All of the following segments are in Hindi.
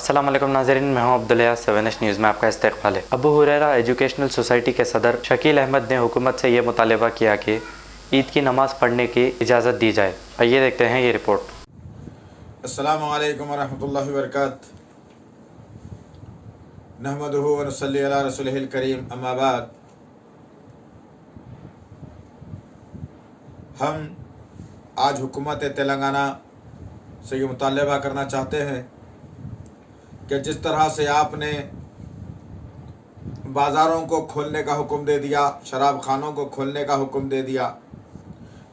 अस्सलाम वालेकुम नाज़रीन, मैं हूं अब्दुल्ला। 7H न्यूज़ में आपका इस्तकबाल है। अबू हुरैरा एजुकेशनल सोसाइटी के सदर शकील अहमद ने हुकूमत से ये मुतालबा किया कि ईद की नमाज़ पढ़ने की इजाज़त दी जाए। आइए देखते हैं ये रिपोर्ट। अस्सलामु अलैकुम वरहमतुल्लाहि वबरकातुहू। नहमदुहु व नसल्ली अला रसूलिहिल करीम, अम्मा बाद। हम आज हुकूमत तेलंगाना से ये मुतालबा करना चाहते हैं कि जिस तरह से आपने बाज़ारों को खोलने का हुक्म दे दिया, शराब खानों को खोलने का हुक्म दे दिया,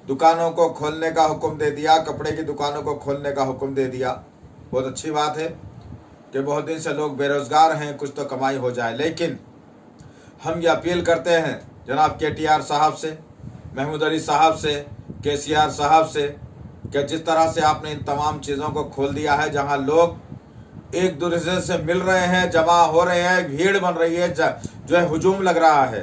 दुकानों को खोलने का हुक्म दे दिया, कपड़े की दुकानों को खोलने का हुक्म दे दिया, बहुत अच्छी बात है कि बहुत दिन से लोग बेरोज़गार हैं, कुछ तो कमाई हो जाए। लेकिन हम ये अपील करते हैं जनाब KTR साहब से, महमूद अली साहब से, KCR साहब से कि जिस तरह से आपने इन तमाम चीज़ों को खोल दिया है, जहाँ लोग एक दूसरे से मिल रहे हैं, जमा हो रहे हैं, भीड़ बन रही है, जो है हुजूम लग रहा है।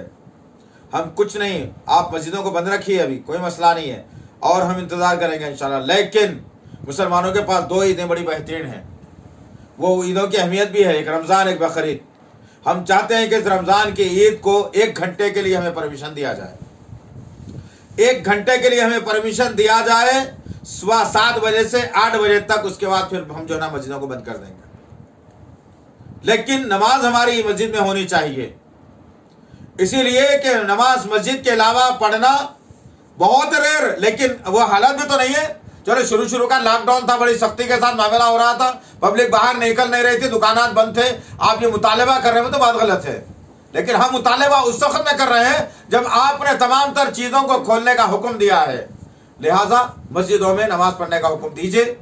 हम कुछ नहीं, आप मस्जिदों को बंद रखिए, अभी कोई मसला नहीं है और हम इंतज़ार करेंगे इंशाल्लाह। लेकिन मुसलमानों के पास दो ईदें बड़ी बेहतरीन हैं, वो ईदों की अहमियत भी है, एक रमज़ान एक बकरीद। हम चाहते हैं कि इस रमज़ान की ईद को 1 घंटे के लिए हमें परमिशन दिया जाए, 1 घंटे के लिए हमें परमिशन दिया जाए, सुबह 7 बजे से 8 बजे तक। उसके बाद फिर हम जो है ना मस्जिदों को बंद कर देंगे। लेकिन नमाज हमारी मस्जिद में होनी चाहिए, इसीलिए कि नमाज मस्जिद के अलावा पढ़ना बहुत रेयर, लेकिन वो हालत में तो नहीं है। चलो शुरू का लॉकडाउन था, बड़ी सख्ती के साथ मामला हो रहा था, पब्लिक बाहर निकल नहीं रही थी, दुकानात बंद थे, आप ये मुतालबा कर रहे हो तो बात गलत है। लेकिन हम मुतालबा उस वक्त में कर रहे हैं जब आपने तमाम तर चीज़ों को खोलने का हुक्म दिया है। लिहाजा मस्जिदों में नमाज पढ़ने का हुक्म दीजिए।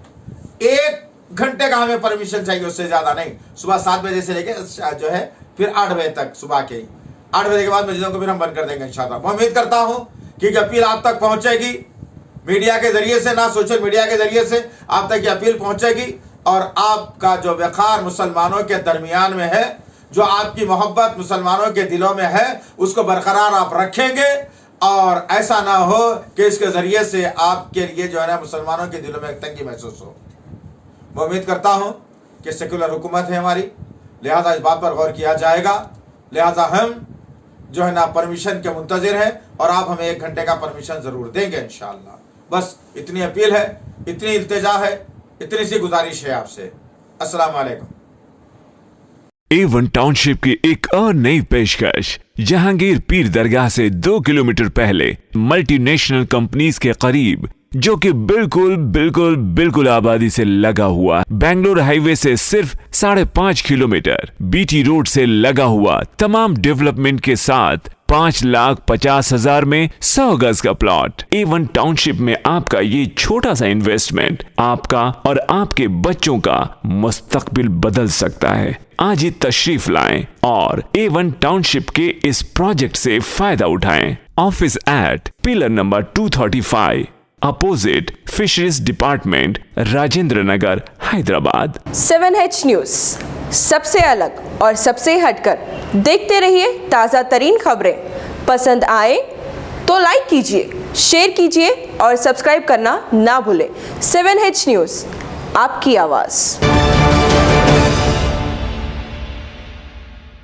1 घंटे का हमें परमिशन चाहिए, उससे ज़्यादा नहीं। सुबह 7 बजे से लेकर जो है फिर 8 बजे तक, सुबह के 8 बजे के बाद मस्जिदों को फिर हम बंद कर देंगे इंशाअल्लाह। मैं उम्मीद करता हूँ कि अपील आप तक पहुँचेगी, मीडिया के ज़रिए से, ना सोशल मीडिया के ज़रिए से आप तक ये अपील पहुँचेगी और आपका जो वक़ार मुसलमानों के दरमियान में है, जो आपकी मोहब्बत मुसलमानों के दिलों में है, उसको बरकरार आप रखेंगे और ऐसा ना हो कि इसके ज़रिए से आपके लिए जो है ना मुसलमानों के दिलों में एक तंगी महसूस हो। मैं उम्मीद करता हूँ कि सेकुलर हुकूमत है हमारी, लिहाजा इस बात पर गौर किया जाएगा। लिहाजा हम जो है ना परमिशन के मुंतज़िर हैं और आप हमें 1 घंटे का परमिशन ज़रूर देंगे इंशाअल्लाह। बस इतनी अपील है, इतनी इल्तिजा है, इतनी सी गुजारिश है आपसे। अस्सलाम वालेकुम। A1 टाउनशिप की एक और नई पेशकश, जहांगीर पीर दरगाह से 2 किलोमीटर पहले मल्टीनेशनल कंपनीज के करीब, जो कि बिल्कुल आबादी से लगा हुआ, बेंगलोर हाईवे से सिर्फ 5.5 किलोमीटर, BT रोड से लगा हुआ, तमाम डेवलपमेंट के साथ 5,50,000 में 100 गज का प्लॉट। A1 टाउनशिप में आपका ये छोटा सा इन्वेस्टमेंट आपका और आपके बच्चों का मुस्तकबिल बदल सकता है। आज ही तशरीफ लाएं और A1 टाउनशिप के इस प्रोजेक्ट से फायदा उठाएं। Office at pillar number 235, opposite fisheries department, Rajendra Nagar, Hyderabad. 7H news, सबसे अलग और सबसे हटकर। देखते रहिए ताज़ा तरीन खबरें। पसंद आए तो लाइक कीजिए, शेयर कीजिए और सब्सक्राइब करना ना भूलें। 7H न्यूज़, आपकी आवाज़।